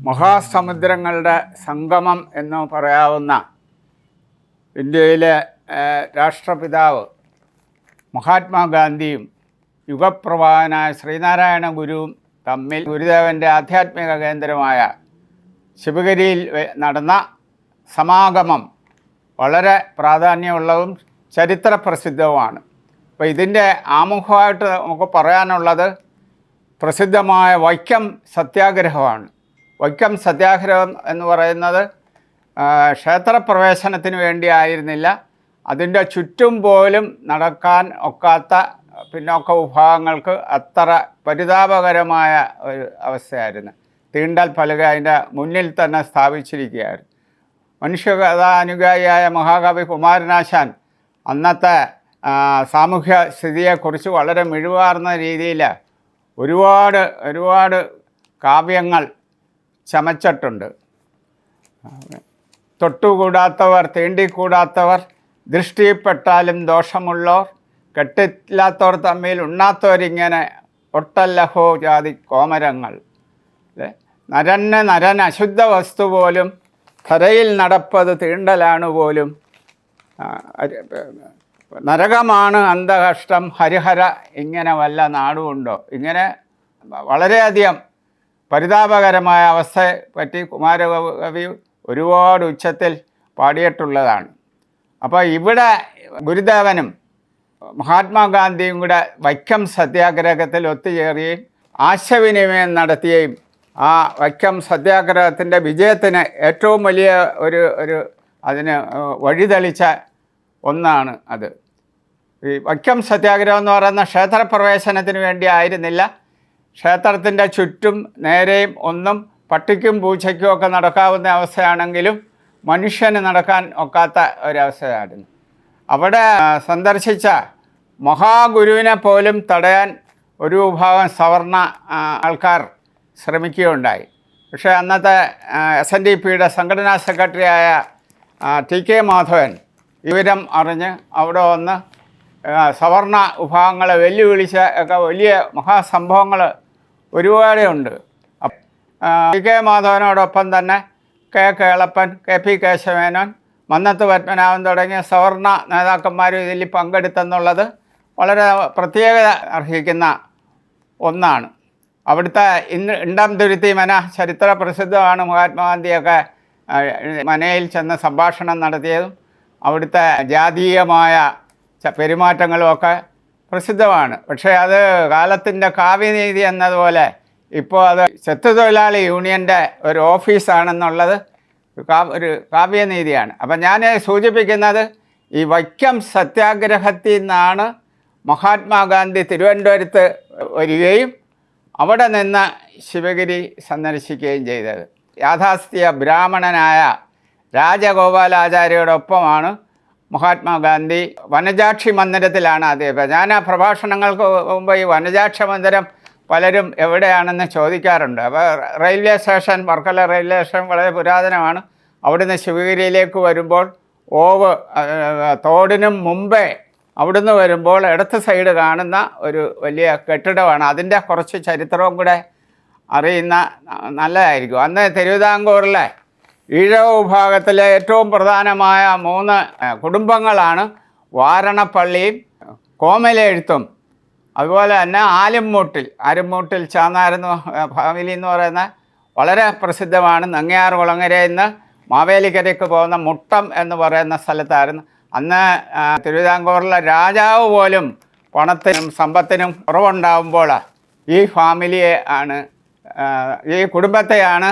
മഹാസമുദ്രങ്ങളുടെ സംഗമം എന്ന് പറയാവുന്ന ഇന്ത്യയിലെ രാഷ്ട്രപിതാവ് മഹാത്മാഗാന്ധിയും യുഗപ്രവാഹനായ ശ്രീനാരായണ ഗുരുവും തമ്മിൽ ഗുരുദേവൻ്റെ ആധ്യാത്മിക കേന്ദ്രമായ ശിവഗിരിയിൽ നടന്ന സമാഗമം വളരെ പ്രാധാന്യമുള്ളതും ചരിത്രപ്രസിദ്ധവുമാണ്. അപ്പോൾ ഇതിൻ്റെ ആമുഖമായിട്ട് നമുക്ക് പറയാനുള്ളത് പ്രസിദ്ധമായ വൈക്കം സത്യാഗ്രഹമാണ്. വൈക്കം സത്യാഗ്രഹം എന്ന് പറയുന്നത് ക്ഷേത്രപ്രവേശനത്തിന് വേണ്ടി ആയിരുന്നില്ല, അതിൻ്റെ ചുറ്റും പോലും നടക്കാൻ ഒക്കാത്ത പിന്നോക്ക വിഭാഗങ്ങൾക്ക് അത്ര പരിതാപകരമായ ഒരു അവസ്ഥയായിരുന്നു. തീണ്ടൽ പലക അതിൻ്റെ മുന്നിൽ തന്നെ സ്ഥാപിച്ചിരിക്കുകയായിരുന്നു. മനുഷ്യകഥാനുഗായിയായ മഹാകവി കുമാരനാശാൻ അന്നത്തെ സാമൂഹ്യ സ്ഥിതിയെക്കുറിച്ച് വളരെ മിഴിവാർന്ന രീതിയിൽ ഒരുപാട് കാവ്യങ്ങൾ ചമച്ചിട്ടുണ്ട്. തൊട്ടുകൂടാത്തവർ, തീണ്ടിക്കൂടാത്തവർ, ദൃഷ്ടിപ്പെട്ടാലും ദോഷമുള്ളവർ, കെട്ടില്ലാത്തവർ തമ്മിൽ ഉണ്ണാത്തവരിങ്ങനെ ഒട്ടല്ലഹോ ജാതി കോമരങ്ങൾ, നരൻ അശുദ്ധ വസ്തു പോലും, ധരയിൽ നടപ്പത് തീണ്ടലാണ് പോലും, നരകമാണ് അന്ധകഷ്ടം, ഹരിഹര ഇങ്ങനെ വല്ല നാടുമുണ്ടോ, ഇങ്ങനെ വളരെയധികം പരിതാപകരമായ അവസ്ഥയെ പറ്റി കുമാരകവി ഒരുപാട് ഉച്ചത്തിൽ പാടിയിട്ടുള്ളതാണ്. അപ്പോൾ ഇവിടെ ഗുരുദേവനും മഹാത്മാഗാന്ധിയും കൂടെ വൈക്കം സത്യാഗ്രഹത്തിൽ ഒത്തുചേരുകയും ആശയവിനിമയം നടത്തുകയും ആ വൈക്കം സത്യാഗ്രഹത്തിൻ്റെ വിജയത്തിന് ഏറ്റവും വലിയ ഒരു അതിന് വഴിതെളിച്ച ഒന്നാണ് അത്. ഈ വൈക്കം സത്യാഗ്രഹം എന്ന് പറയുന്ന ക്ഷേത്രപ്രവേശനത്തിന് വേണ്ടി ആയിരുന്നില്ല, ക്ഷേത്രത്തിൻ്റെ ചുറ്റും നേരെയും ഒന്നും പട്ടിക്കും പൂച്ചയ്ക്കും ഒക്കെ നടക്കാവുന്ന അവസ്ഥയാണെങ്കിലും മനുഷ്യന് നടക്കാൻ ഒക്കാത്ത ഒരവസ്ഥയായിരുന്നു. അവിടെ സന്ദർശിച്ച മഹാഗുരുവിനെ പോലും തടയാൻ ഒരു വിഭാഗം സവർണ ആൾക്കാർ ശ്രമിക്കുകയുണ്ടായി. പക്ഷേ അന്നത്തെ SNDPയുടെ സംഘടനാ സെക്രട്ടറിയായ TK മാധവൻ വിവരം അറിഞ്ഞ് അവിടെ വന്ന് സവർണ വിഭാഗങ്ങളെ വെല്ലുവിളിച്ച ഒക്കെ വലിയ മഹാസംഭവങ്ങൾ ഒരുപാടുണ്ട്. TK മാധവനോടൊപ്പം തന്നെ കേളപ്പൻ, KP കേശവമേനോൻ, മന്നത്ത് പത്മനാഭൻ തുടങ്ങിയ സവർണ നേതാക്കന്മാരും ഇതിൽ പങ്കെടുത്തെന്നുള്ളത് വളരെ പ്രത്യേകത അർഹിക്കുന്ന ഒന്നാണ്. അവിടുത്തെ ഇണ്ടംതുരുത്തി മന ചരിത്ര പ്രസിദ്ധമാണ്. മഹാത്മാഗാന്ധിയൊക്കെ മനയിൽ ചെന്ന് സംഭാഷണം നടത്തിയതും അവിടുത്തെ ജാതീയമായ പെരുമാറ്റങ്ങളുമൊക്കെ പ്രസിദ്ധമാണ്. പക്ഷേ അത് കാലത്തിൻ്റെ കാവ്യനീതി എന്നതുപോലെ ഇപ്പോൾ അത് ചെത്തുതൊഴിലാളി യൂണിയൻ്റെ ഒരു ഓഫീസാണെന്നുള്ളത് ഒരു കാവ്യനീതിയാണ്. അപ്പം ഞാൻ സൂചിപ്പിക്കുന്നത് ഈ വൈക്കം സത്യാഗ്രഹത്തിൽ നിന്നാണ് മഹാത്മാഗാന്ധി തിരുവനന്തപുരത്ത് വരികയും അവിടെ നിന്ന് ശിവഗിരി സന്ദർശിക്കുകയും ചെയ്തത്. യാഥാസ്ഥിക ബ്രാഹ്മണനായ രാജഗോപാലാചാര്യയോടൊപ്പമാണ് മഹാത്മാഗാന്ധി. വനജാക്ഷി മന്ദിരത്തിലാണ് അദ്ദേഹം. ഞാൻ ആ പ്രഭാഷണങ്ങൾക്ക് മുമ്പ് ഈ വനജാക്ഷി മന്ദിരം പലരും എവിടെയാണെന്ന് ചോദിക്കാറുണ്ട്. അപ്പോൾ railway station, Varkala railway station വളരെ പുരാതനമാണ്. അവിടുന്ന് ശിവഗിരിയിലേക്ക് വരുമ്പോൾ തോടിനും മുമ്പേ അവിടുന്ന് വരുമ്പോൾ ഇടത്ത് സൈഡ് കാണുന്ന ഒരു വലിയ കെട്ടിടമാണ്. അതിൻ്റെ കുറച്ച് ചരിത്രവും കൂടെ അറിയുന്ന നല്ലതായിരിക്കും. അന്ന് തിരുവിതാംകൂറിലെ ഈഴവ വിഭാഗത്തിലെ ഏറ്റവും പ്രധാനമായ 3 കുടുംബങ്ങളാണ് വാരണപ്പള്ളിയും കോമലെഴുത്തും അതുപോലെ തന്നെ ആലുംമൂട്ടിൽ ചാന്നാരുന്ന ഫാമിലി എന്ന് പറയുന്ന വളരെ പ്രസിദ്ധമാണ്. നങ്ങിയാർ കുളങ്ങരയിൽ നിന്ന് മാവേലിക്കരയ്ക്ക് പോകുന്ന മുട്ടം എന്ന് പറയുന്ന സ്ഥലത്തായിരുന്നു. അന്ന് തിരുവിതാംകൂറിലെ രാജാവ് പോലും പണത്തിനും സമ്പത്തിനും കുറവുണ്ടാകുമ്പോൾ ഈ ഫാമിലിയെ ഈ കുടുംബത്തെയാണ്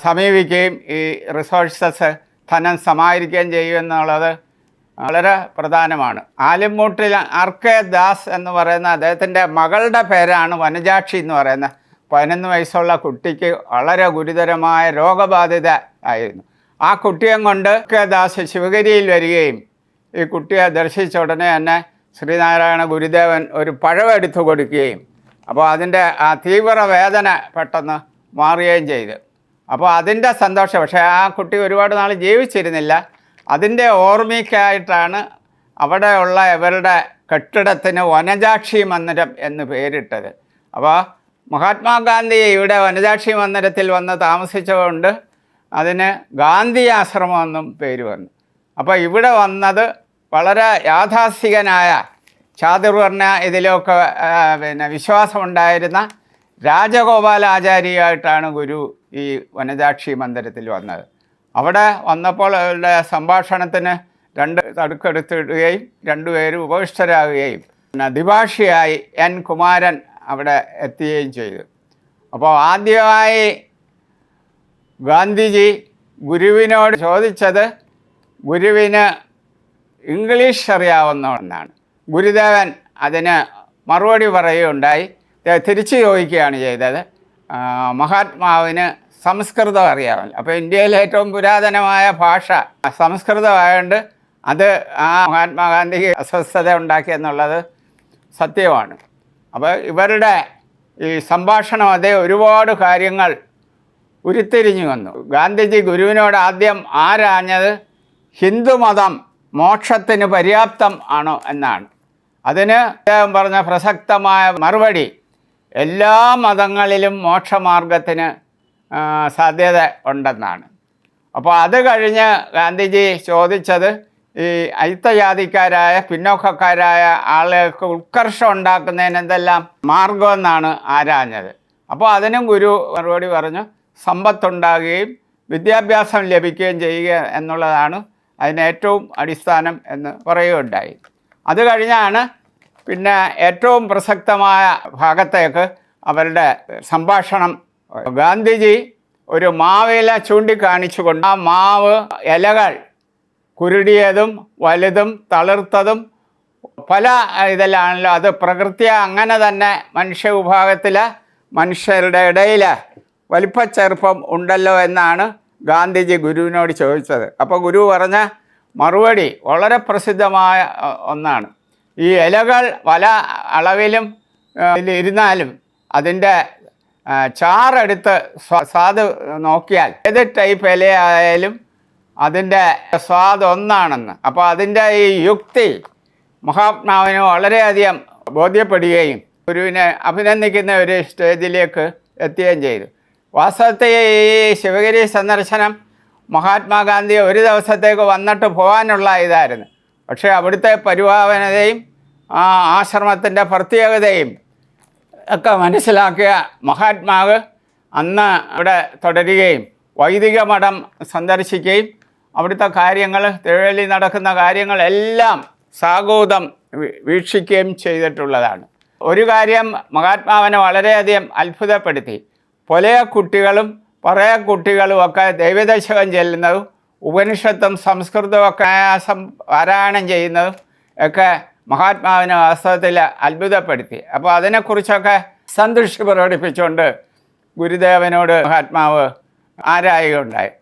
സമീപിക്കുകയും ഈ റിസോഴ്സസ് ധനം സമാഹരിക്കുകയും ചെയ്യുമെന്നുള്ളത് വളരെ പ്രധാനമാണ്. ആലുംമൂട്ടിൽ RK ദാസ് എന്ന് പറയുന്ന അദ്ദേഹത്തിൻ്റെ മകളുടെ പേരാണ് വനജാക്ഷി എന്ന് പറയുന്ന 11 വയസ്സുള്ള കുട്ടിക്ക് വളരെ ഗുരുതരമായ രോഗബാധിത ആയിരുന്നു. ആ കുട്ടിയെ കൊണ്ട് RK ദാസ് ശിവഗിരിയിൽ വരികയും ഈ കുട്ടിയെ ദർശിച്ച ഉടനെ തന്നെ ശ്രീനാരായണ ഗുരുദേവൻ ഒരു പഴം എടുത്തു കൊടുക്കുകയും അപ്പോൾ അതിൻ്റെ ആ തീവ്ര വേദന പെട്ടെന്ന് മാറുകയും ചെയ്തു. അപ്പോൾ അതിൻ്റെ സന്തോഷം. പക്ഷേ ആ കുട്ടി ഒരുപാട് നാൾ ജീവിച്ചിരുന്നില്ല. അതിൻ്റെ ഓർമ്മയ്ക്കായിട്ടാണ് അവിടെയുള്ള ഇവരുടെ കെട്ടിടത്തിന് വനജാക്ഷി മന്ദിരം എന്ന് പേരിട്ടത്. അപ്പോൾ മഹാത്മാഗാന്ധി ഇവിടെ വനജാക്ഷി മന്ദിരത്തിൽ വന്ന് താമസിച്ചുകൊണ്ട് അതിന് ഗാന്ധി ആശ്രമം എന്നും പേര് വന്നു. അപ്പോൾ ഇവിടെ വന്നത് വളരെ യാഥാസ്ഥികനായ ചാതുർവർണ്ണ ഇതിലൊക്കെ വിശ്വാസമുണ്ടായിരുന്ന രാജഗോപാലാചാരിയായിട്ടാണ് ഗുരു ഈ വനജാക്ഷി മന്ദിരത്തിൽ വന്നത്. അവിടെ വന്നപ്പോൾ അവരുടെ സംഭാഷണത്തിന് 2 തടുക്കെടുത്തിടുകയും 2 പേരും ഉപവിഷ്ടരാകുകയും ദ്വിഭാഷിയായി എൻ കുമാരൻ അവിടെ എത്തുകയും ചെയ്തു. അപ്പോൾ ആദ്യമായി ഗാന്ധിജി ഗുരുവിനോട് ചോദിച്ചത് ഗുരുവിന് ഇംഗ്ലീഷ് അറിയാവുന്നതെന്നാണ്. ഗുരുദേവൻ അതിന് മറുപടി പറയുകയുണ്ടായി. തിരിച്ചു ചോദിക്കുകയാണ് ചെയ്തത്, മഹാത്മാവിന് സംസ്കൃതം അറിയാമല്ലോ. അപ്പോൾ ഇന്ത്യയിലെ ഏറ്റവും പുരാതനമായ ഭാഷ സംസ്കൃതമായതുകൊണ്ട് അത് ആ മഹാത്മാഗാന്ധിക്ക് അസ്വസ്ഥത ഉണ്ടാക്കിയെന്നുള്ളത് സത്യമാണ്. അപ്പോൾ ഇവരുടെ ഈ സംഭാഷണം അതേ ഒരുപാട് കാര്യങ്ങൾ ഉരുത്തിരിഞ്ഞു വന്നു. ഗാന്ധിജി ഗുരുവിനോട് ആദ്യം ആരാഞ്ഞത് ഹിന്ദുമതം മോക്ഷത്തിന് പര്യാപ്തം ആണോ എന്നാണ്. അതിന് അദ്ദേഹം പറഞ്ഞ പ്രസക്തമായ മറുപടി എല്ലാ മതങ്ങളിലും മോക്ഷമാർഗത്തിന് സാധ്യത ഉണ്ടെന്നാണ്. അപ്പോൾ അത് കഴിഞ്ഞ് ഗാന്ധിജി ചോദിച്ചത് ഈ അയിത്തജാതിക്കാരായ പിന്നോക്കക്കാരായ ആളുകൾക്ക് ഉത്കർഷം ഉണ്ടാക്കുന്നതിന് എന്തെല്ലാം മാർഗമെന്നാണ് ആരാഞ്ഞത്. അപ്പോൾ അതിനും ഗുരു മറുപടി പറഞ്ഞു, സമ്പത്തുണ്ടാകുകയും വിദ്യാഭ്യാസം ലഭിക്കുകയും ചെയ്യുക എന്നുള്ളതാണ് അതിന് ഏറ്റവും അടിസ്ഥാനം എന്ന് പറയുകയുണ്ടായി. അത് കഴിഞ്ഞാണ് പിന്നെ ഏറ്റവും പ്രസക്തമായ ഭാഗത്തേക്ക് അവരുടെ സംഭാഷണം. ഗാന്ധിജി ഒരു മാവില ചൂണ്ടിക്കാണിച്ചുകൊണ്ട് ആ മാവ് ഇലകൾ കുരുടിയതും വലുതും തളിർത്തതും പല ഇതിലാണല്ലോ, അത് പ്രകൃത്യ അങ്ങനെ തന്നെ മനുഷ്യ വിഭാഗത്തിൽ മനുഷ്യരുടെ ഇടയിൽ വലിപ്പച്ചെറുപ്പം ഉണ്ടല്ലോ എന്നാണ് ഗാന്ധിജി ഗുരുവിനോട് ചോദിച്ചത്. അപ്പോൾ ഗുരു പറഞ്ഞ മറുപടി വളരെ പ്രസിദ്ധമായ ഒന്നാണ്. ഈ ഇലകൾ പല അളവിലും ഇരുന്നാലും അതിൻ്റെ ചാറെടുത്ത് സ്വാദ് നോക്കിയാൽ ഏത് ടൈപ്പ് ഇലയായാലും അതിൻ്റെ സ്വാദ് ഒന്നാണെന്ന്. അപ്പോൾ അതിൻ്റെ ഈ യുക്തി മഹാത്മാവിന് വളരെയധികം ബോധ്യപ്പെടുകയും ഗുരുവിനെ അഭിനന്ദിക്കുന്ന ഒരു സ്റ്റേജിലേക്ക് എത്തുകയും ചെയ്തു. വാസ്തവത്തിൽ ഈ ശിവഗിരി സന്ദർശനം മഹാത്മാഗാന്ധി ഒരു ദിവസത്തേക്ക് വന്നിട്ട് പോകാനുള്ള ഇതായിരുന്നു. പക്ഷേ അവിടുത്തെ പരിപാവനതയും ആ ആശ്രമത്തിൻ്റെ പ്രത്യേകതയും ഒക്കെ മനസ്സിലാക്കിയ മഹാത്മാവ് അന്ന് അവിടെ തുടരുകയും വൈദിക മഠം സന്ദർശിക്കുകയും അവിടുത്തെ കാര്യങ്ങൾ തിരുവല്ലി നടക്കുന്ന കാര്യങ്ങളെല്ലാം സാഗൂതം വീക്ഷിക്കുകയും ചെയ്തിട്ടുള്ളതാണ്. ഒരു കാര്യം മഹാത്മാവിനെ വളരെയധികം അത്ഭുതപ്പെടുത്തി. പൊലയ കുട്ടികളും പറയ കുട്ടികളും ഒക്കെ ദൈവദശകം ചെല്ലുന്നതും ഉപനിഷത്തും സംസ്കൃതമൊക്കെ പാരായണം ചെയ്യുന്നതും ഒക്കെ മഹാത്മാവിനെ വാസ്തവത്തിൽ അത്ഭുതപ്പെടുത്തി. അപ്പോൾ അതിനെക്കുറിച്ചൊക്കെ സന്തുഷ്ടി പ്രകടിപ്പിച്ചുകൊണ്ട് ഗുരുദേവനോട് മഹാത്മാവ് ആരായുകയുണ്ടായി.